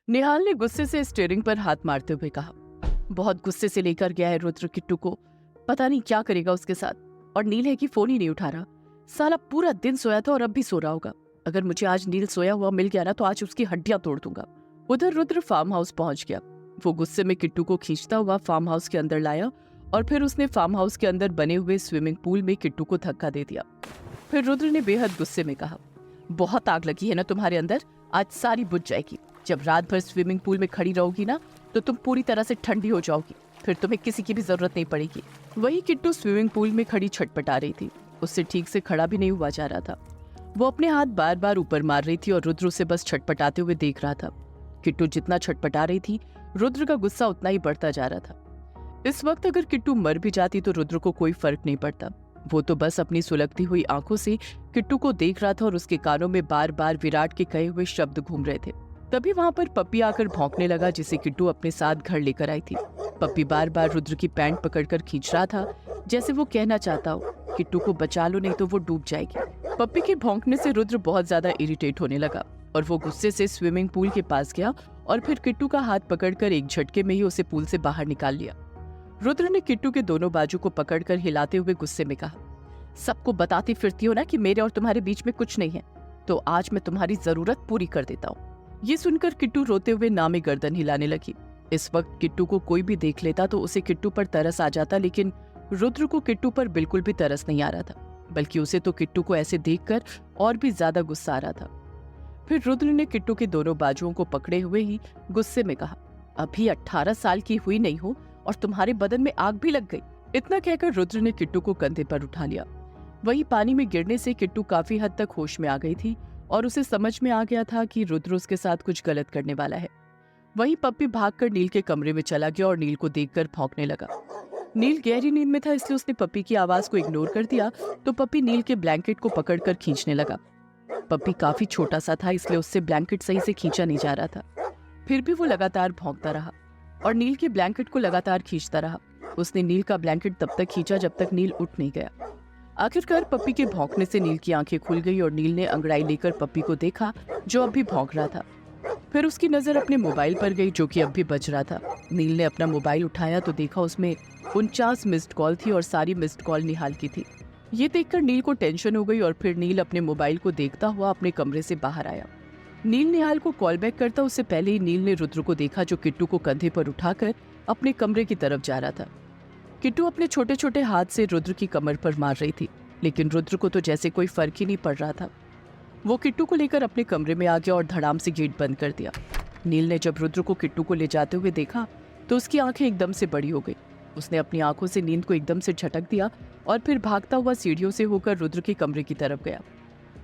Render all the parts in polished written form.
निहाल ने गुस्से से स्टीयरिंग पर हाथ मारते हुए कहा। बहुत गुस्से से लेकर गया है रुद्र किट्टू को, पता नहीं क्या करेगा उसके साथ। और नील है कि फोन ही नहीं उठा रहा। साला पूरा दिन सोया था और अब भी सो रहा होगा। अगर मुझे आज नील सोया हुआ मिल गया ना तो आज उसकी हड्डियां तोड़ दूंगा। उधर रुद्र फार्म हाउस पहुंच गया। वो गुस्से में किट्टू को खींचता हुआ फार्म हाउस के अंदर लाया और फिर उसने फार्म हाउस के अंदर बने हुए स्विमिंग पूल में किट्टू को धक्का दे दिया। फिर रुद्र ने बेहद गुस्से में कहा, बहुत आग लगी है ना तुम्हारे अंदर, आज सारी बुझ जाएगी। जब रात भर स्विमिंग पूल में खड़ी रहोगी ना तो तुम पूरी तरह से ठंडी हो जाओगी, फिर तुम्हें किसी की भी जरूरत नहीं पड़ेगी। वही किट्टू स्विमिंग पूल में खड़ी छटपटा रही थी। उससे ठीक से खड़ा भी नहीं हुआ जा रहा था। वो अपने हाथ बार बार ऊपर मार रही थी और रुद्र उसे बस छटपटाते हुए देख रहा था। किट्टू जितना छटपटा रही थी रुद्र का गुस्सा उतना ही बढ़ता जा रहा था। इस वक्त अगर किट्टू मर भी जाती तो रुद्र को कोई फर्क नहीं पड़ता। वो तो बस अपनी सुलगती हुई आंखों से किट्टू को देख रहा था और उसके कानों में बार बार विराट के कहे हुए शब्द घूम रहे थे। तभी वहां पर पप्पी आकर भौंकने लगा, जिसे किट्टू अपने साथ घर लेकर आई थी। पप्पी बार बार रुद्र की पैंट पकड़कर खींच रहा था, जैसे वो कहना चाहता हो, किट्टू को बचा लो नहीं तो वो डूब जाएगी। पप्पी के भौंकने से रुद्र बहुत ज्यादा इरिटेट होने लगा और वो गुस्से से स्विमिंग पूल के पास गया और फिर किट्टू का हाथ पकड़कर एक झटके में ही उसे पूल से बाहर निकाल लिया। रुद्र ने किट्टू के दोनों बाजू को पकड़कर हिलाते हुए गुस्से में कहा, सबको बताती फिरती हो ना कि मेरे और तुम्हारे बीच में कुछ नहीं है, तो आज मैं तुम्हारी जरूरत पूरी कर देता हूँ। ये सुनकर किट्टू रोते हुए नामे गर्दन हिलाने लगी। इस वक्त किट्टू को कोई भी देख लेता तो उसे किट्टू पर तरस आ जाता, लेकिन रुद्र को किट्टू पर बिल्कुल भी तरस नहीं आ रहा था, बल्कि उसे तो किट्टू को ऐसे देखकर और भी ज्यादा गुस्सा आ रहा था। फिर रुद्र ने किट्टू के दोनों बाजुओं को पकड़े हुए ही गुस्से में कहा, अभी 18 साल की हुई नहीं हो और तुम्हारे बदन में आग भी लग गई। इतना कहकर रुद्र ने किट्टू को कंधे पर उठा लिया। वही पानी में गिरने से किट्टू काफी हद तक होश में आ गई थी और उसे समझ में आ गया था कि रुद्र उसके साथ कुछ गलत करने वाला है। वहीं पप्पी भागकर नील के कमरे में चला गया और नील को देखकर भौंकने लगा। नील गहरी नींद में था, इसलिए उसने पप्पी की आवाज को इग्नोर कर दिया तो पप्पी नील के ब्लैंकेट को पकड़कर खींचने लगा। पप्पी काफी छोटा सा था, इसलिए उससे ब्लैंकेट सही से खींचा नहीं जा रहा था। फिर भी वो लगातार भौंकता रहा और नील के ब्लैंकेट को लगातार खींचता रहा। उसने नील का ब्लैंकेट तब तक खींचा जब तक नील उठ नहीं गया। आखिरकार पप्पी के भौंकने से नील की आंखें खुल गई और नील ने अंगड़ाई लेकर पप्पी को देखा जो अब भी भौंक रहा था। फिर उसकी नजर अपने मोबाइल पर गई जो कि अब भी बज रहा था। नील ने अपना मोबाइल उठाया तो देखा उसमें 49 मिस्ड कॉल थी और सारी मिस्ड कॉल निहाल की थी। ये देखकर नील को टेंशन हो गई और फिर नील अपने मोबाइल को देखता हुआ अपने कमरे से बाहर आया। नील निहाल को कॉल बैक करता उससे पहले ही नील ने रुद्र को देखा जो किट्टू को कंधे पर उठाकर अपने कमरे की तरफ जा रहा था। किट्टू अपने छोटे छोटे हाथ से रुद्र की कमर पर मार रही थी, लेकिन रुद्र को तो जैसे कोई फर्क ही नहीं पड़ रहा था। वो किट्टू को लेकर अपने कमरे में आ गया और धड़ाम से गेट बंद कर दिया। नील ने जब रुद्र को किट्टू को ले जाते हुए देखा तो उसकी आंखें एकदम से बड़ी हो गई। उसने अपनी आंखों से नींद को एकदम से झटक दिया और फिर भागता हुआ सीढ़ियों से होकर रुद्र के कमरे की तरफ गया,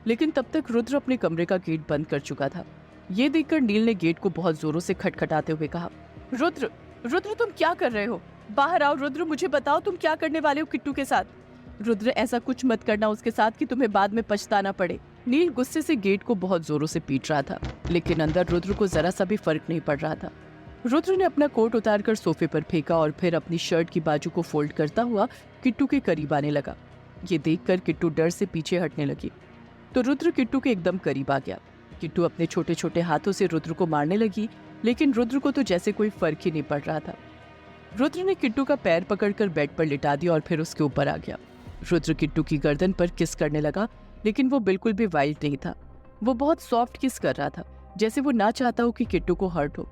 लेकिन तब तक रुद्र अपने कमरे का गेट बंद कर चुका था। ये देखकर नील ने गेट को बहुत जोरों से खटखटाते हुए कहा, रुद्र रुद्र तुम क्या कर रहे हो? बाहर आओ रुद्र, मुझे बताओ तुम क्या करने वाले हो किट्टू के साथ। रुद्र ऐसा कुछ मत करना उसके साथ कि तुम्हें बाद में पछताना पड़े। नील गुस्से से गेट को बहुत जोरों से पीट रहा था, लेकिन अंदर रुद्र को जरा सा भी फर्क नहीं पड़ रहा था। रुद्र ने अपना कोट उतारकर सोफे पर फेंका और फिर अपनी शर्ट की बाजू को फोल्ड करता हुआ किट्टू के करीब आने लगा। ये देखकर किट्टू डर से पीछे हटने लगी तो रुद्र किट्टू के एकदम करीब आ गया। किट्टू अपने छोटे छोटे हाथों से रुद्र को मारने लगी, लेकिन रुद्र को तो जैसे कोई फर्क ही नहीं पड़ रहा था। रुद्र ने किट्टू का पैर पकड़कर बेड पर लिटा दिया और फिर उसके ऊपर आ गया। रुद्र किट्टू की गर्दन पर किस करने लगा, लेकिन वो बिल्कुल भी वाइल्ड नहीं था। वो बहुत सॉफ्ट किस कर रहा था, जैसे वो ना चाहता हो कि किट्टू को हर्ट हो।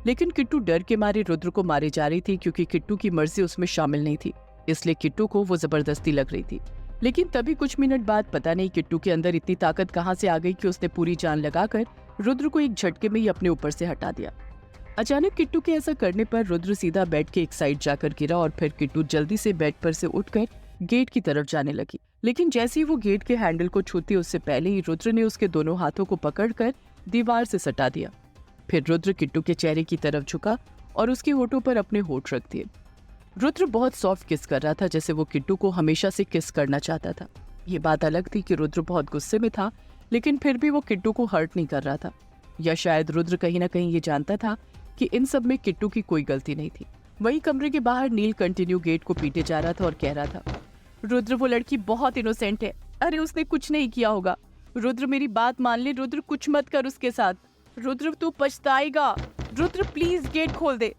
लेकिन किट्टू डर के मारे रुद्र को मारे जा रही थी, क्योंकि किट्टू की मर्जी उसमें शामिल नहीं थी, इसलिए किट्टू को वो जबरदस्ती लग रही थी। लेकिन तभी कुछ मिनट बाद पता नहीं किट्टू के अंदर इतनी ताकत कहाँ से आ गई कि उसने पूरी जान लगाकर रुद्र को एक झटके में ही अपने ऊपर से हटा दिया। अचानक किट्टू के ऐसा करने पर रुद्र सीधा बेड के एक साइड जाकर गिरा और फिर किट्टू जल्दी से बेड पर से उठकर गेट की तरफ जाने लगी। लेकिन जैसे ही वो गेट के हैंडल को छूती उससे पहले ही रुद्र ने उसके दोनों हाथों को पकड़कर दीवार से सटा दिया। फिर रुद्र किट्टू के चेहरे की तरफ झुका और उसके होठों पर अपने होठ रख दिए। रुद्र बहुत सॉफ्ट किस कर रहा था, जैसे वो किट्टू को हमेशा से किस करना चाहता था। ये बात अलग थी कि रुद्र बहुत गुस्से में था, लेकिन फिर भी वो किट्टू को हर्ट नहीं कर रहा था। या शायद रुद्र कहीं ना कहीं ये जानता था कि इन सब में किट्टू की कोई गलती नहीं थी। वहीं कमरे के बाहर नील कंटिन्यू गेट को पीटे जा रहा था और कह रहा था, रुद्र वो लड़की बहुत इनोसेंट है, अरे उसने कुछ नहीं किया होगा। रुद्र मेरी बात मान ले, रुद्र कुछ मत कर उसके साथ। रुद्र तू पछताएगा। रुद्र प्लीज गेट खोल दे।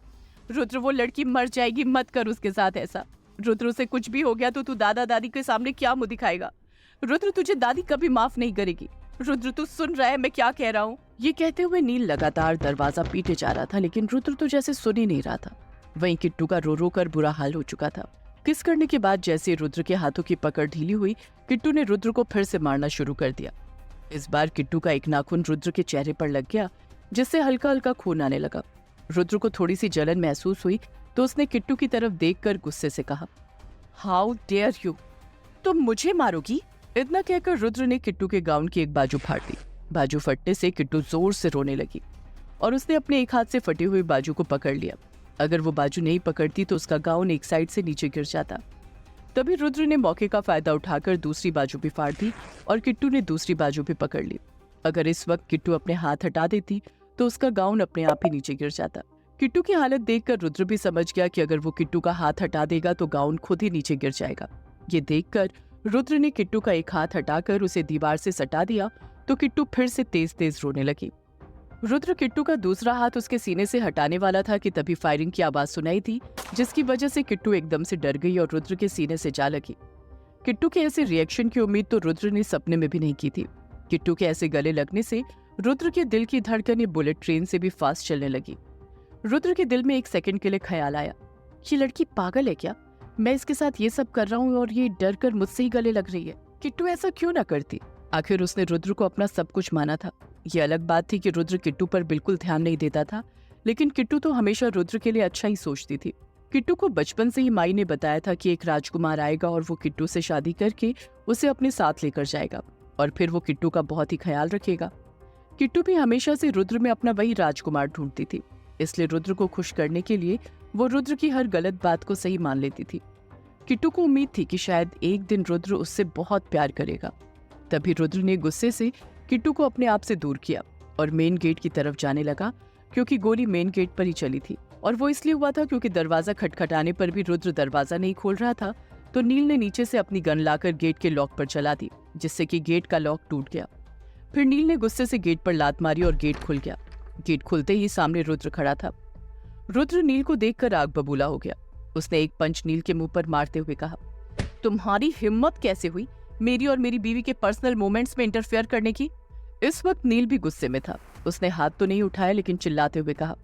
रुद्र वो लड़की मर जाएगी, मत कर उसके साथ ऐसा। रुद्र उसे कुछ भी हो गया तो तू दादा दादी के सामने क्या मुंह दिखाएगा। रुद्र तुझे दादी कभी माफ नहीं करेगी। रुद्र तू सुन रहा है मैं क्या कह रहा हूँ। ये कहते हुए नील लगातार दरवाजा पीटे जा रहा था, लेकिन रुद्र तो जैसे सुन ही नहीं रहा था। वहीं किट्टू का रो रो कर बुरा हाल हो चुका था। किस करने के बाद जैसे रुद्र के हाथों की पकड़ ढीली हुई, किट्टू ने रुद्र को फिर से मारना शुरू कर दिया। इस बार किट्टू का एक नाखून रुद्र के चेहरे पर लग गया, जिससे हल्का हल्का खून आने लगा। रुद्र को थोड़ी सी जलन महसूस हुई तो उसने किट्टू की तरफ देखकर गुस्से से कहा, हाउ डेयर यू, तुम मुझे मारोगी। इतना कहकर रुद्र ने किट्टू के गाउन की एक बाजू फाड़ दी। बाजू फटने से किट्टू जोर से रोने लगी और उसने अपने एक हाथ से फटी हुई बाजू को पकड़ लिया। अगर वो बाजू नहीं पकड़ती तो उसका गाउन एक साइड से नीचे गिर जाता। तभी रुद्र ने मौके का फायदा उठाकर दूसरी बाजू भी फाड़ दी और किट्टू ने दूसरी बाजू भी पकड़ ली। अगर इस वक्त किट्टू अपने हाथ हटा देती तो उसका गाउन अपने आप ही नीचे गिर जाता। किट्टू की हालत देखकर रुद्र भी समझ गया कि अगर वो किट्टू का हाथ हटा देगा तो गाउन खुद ही नीचे गिर जाएगा। ये देखकर रुद्र ने किट्टू का एक हाथ हटाकर उसे दीवार से सटा दिया तो किट्टू फिर से तेज तेज रोने लगी। रुद्र किट्टू का दूसरा हाथ उसके सीने से हटाने वाला था कि तभी फायरिंग की आवाज सुनाई थी, जिसकी वजह से किट्टू एकदम से डर गई और रुद्र के सीने से जा लगी। किट्टू के ऐसे रिएक्शन की उम्मीद तो रुद्र ने सपने में भी नहीं की थी। किट्टू के ऐसे गले लगने से रुद्र के दिल की धड़कनें बुलेट ट्रेन से भी फास्ट चलने लगी। रुद्र के दिल में एक सेकंड के लिए ख्याल आया, ये लड़की पागल है क्या? मैं इसके साथ ये सब कर रहा हूँ और ये डर कर मुझसे ही गले लग रही है। किट्टू ऐसा क्यों ना करती? आखिर उसने रुद्र को अपना सब कुछ माना था। ये अलग बात थी कि रुद्र किट्टू पर बिल्कुल ध्यान नहीं देता था, लेकिन किट्टू तो हमेशा रुद्र के लिए अच्छा ही सोचती थी। किट्टू को बचपन से ही माई ने बताया था कि एक राजकुमार आएगा और वो किट्टू से शादी करके उसे अपने साथ लेकर जाएगा और फिर वो किट्टू का बहुत ही ख्याल रखेगा। किट्टू भी हमेशा से रुद्र में अपना वही राजकुमार ढूंढती थी, इसलिए रुद्र को खुश करने के लिए वो रुद्र की हर गलत बात को सही मान लेती थी। किट्टू को उम्मीद थी कि शायद एक दिन रुद्र उससे बहुत प्यार करेगा। तभी रुद्र ने गुस्से से किट्टू को अपने आप से दूर किया और मेन गेट की तरफ जाने लगा, क्योंकि गोली मेन गेट पर ही चली थी और वो इसलिए हुआ था क्योंकि दरवाजा खटखटाने पर भी रुद्र दरवाजा नहीं खोल रहा था। तो नील ने नीचे से अपनी गन लाकर गेट के लॉक पर चला दी, जिससे कि गेट का लॉक टूट गया। फिर नील ने गुस्से से गेट पर लात मारी और गेट खुल गया। गेट खुलते ही सामने रुद्र खड़ा था। रुद्र नील को देखकर आग बबूला हो गया। उसने एक पंच नील के मुंह पर मारते हुए कहा, तुम्हारी हिम्मत कैसे हुई मेरी और मेरी बीवी के पर्सनल मोमेंट्स में इंटरफेयर करने की? इस वक्त नील भी गुस्से में था। उसने हाथ तो नहीं उठाया, लेकिन चिल्लाते हुए कहा,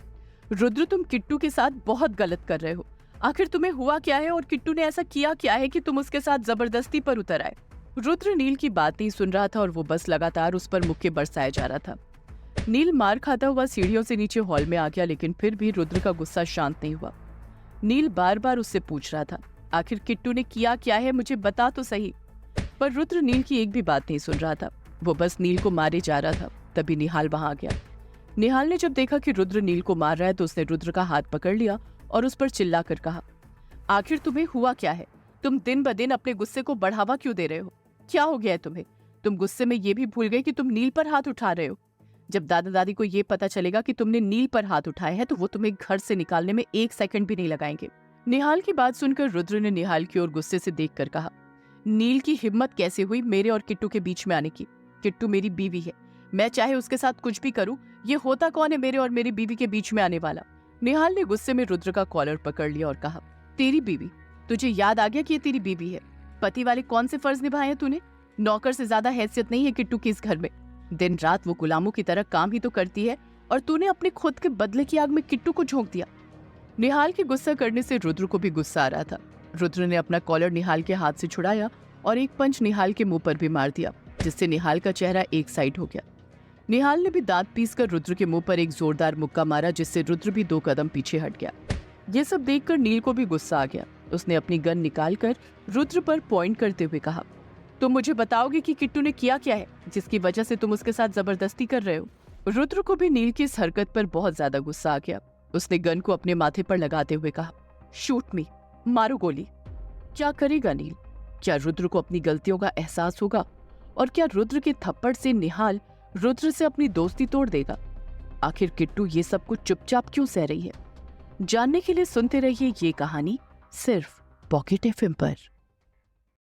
रुद्र तुम किट्टू के साथ बहुत गलत कर रहे हो। आखिर तुम्हें हुआ क्या है और किट्टू ने ऐसा किया क्या है कि तुम उसके साथ जबरदस्ती पर उतर आए? रुद्र नील की बात नहीं सुन रहा था और वो बस लगातार उस पर मुक्के बरसाया जा रहा था। नील मार खाता हुआ सीढ़ियों से नीचे हॉल में आ गया, लेकिन फिर भी रुद्र का गुस्सा शांत नहीं हुआ। नील बार बार उससे पूछ रहा था, आखिर किट्टू ने किया क्या है, मुझे बता तो सही। पर रुद्र नील की एक भी बात नहीं सुन रहा था, वो बस नील को मारे जा रहा था। तभी निहाल वहां आ गया। निहाल ने जब देखा कि रुद्र नील को मार रहा है तो उसने रुद्र का हाथ पकड़ लिया और उस पर चिल्लाकर कहा, आखिर तुम्हें हुआ क्या है? तुम दिन ब दिन अपने गुस्से को बढ़ावा क्यों दे रहे हो? क्या हो गया है तुम्हें? तुम गुस्से में ये भी भूल गए कि तुम नील पर हाथ उठा रहे हो। जब दादा दादी को ये पता चलेगा कि तुमने नील पर हाथ उठाए हैं तो वो तुम्हें घर से निकालने में एक सेकंड भी नहीं लगाएंगे। निहाल की बात सुनकर रुद्र ने निहाल की ओर गुस्से से देखकर कहा, नील की हिम्मत कैसे हुई मेरे और किट्टू के बीच में आने की? किट्टू मेरी बीवी है, मैं चाहे उसके साथ कुछ भी करूं, ये होता कौन है मेरे और मेरी बीवी के बीच में आने वाला? निहाल ने गुस्से में रुद्र का कॉलर पकड़ लिया और कहा, तेरी बीवी? तुझे याद आ गया कि ये तेरी बीवी है? पति वाले कौन से फर्ज निभाए हैं तूने? नौकर से ज्यादा हैसियत नहीं है किट्टू की इस घर में। दिन रात वो गुलामों की तरह काम ही तो करती है और तूने अपने खुद के बदले की आग में किट्टू को झोंक दिया। निहाल के गुस्सा करने से रुद्र को भी गुस्सा आ रहा था। रुद्र ने अपना कॉलर निहाल के हाथ से छुड़ाया और एक पंच निहाल के मुंह पर भी मार दिया, जिससे निहाल का चेहरा एक साइड हो गया। निहाल ने भी दांत पीसकर रुद्र के मुंह पर एक जोरदार मुक्का मारा, जिससे रुद्र भी 2 कदम पीछे हट गया। ये सब देखकर नील को भी गुस्सा आ गया। उसने अपनी गन निकालकर रुद्र पर पॉइंट करते हुए कहा, तुम मुझे बताओगे कि किट्टू ने किया क्या है जिसकी वजह से तुम उसके साथ जबरदस्ती कर रहे हो? रुद्र को भी नील की इस हरकत पर बहुत ज्यादा गुस्सा आ गया। उसने गन को अपने माथे पर लगाते हुए कहा, शूट मी, मारो गोली। क्या करेगा नील? क्या रुद्र को अपनी गलतियों का एहसास होगा? और क्या रुद्र के थप्पड़ से निहाल रुद्र से अपनी दोस्ती तोड़ देगा? आखिर किट्टू ये सब कुछ चुपचाप क्यों सह रही है? जानने के लिए सुनते रहिए ये कहानी सिर्फ पॉकेट एफएम पर।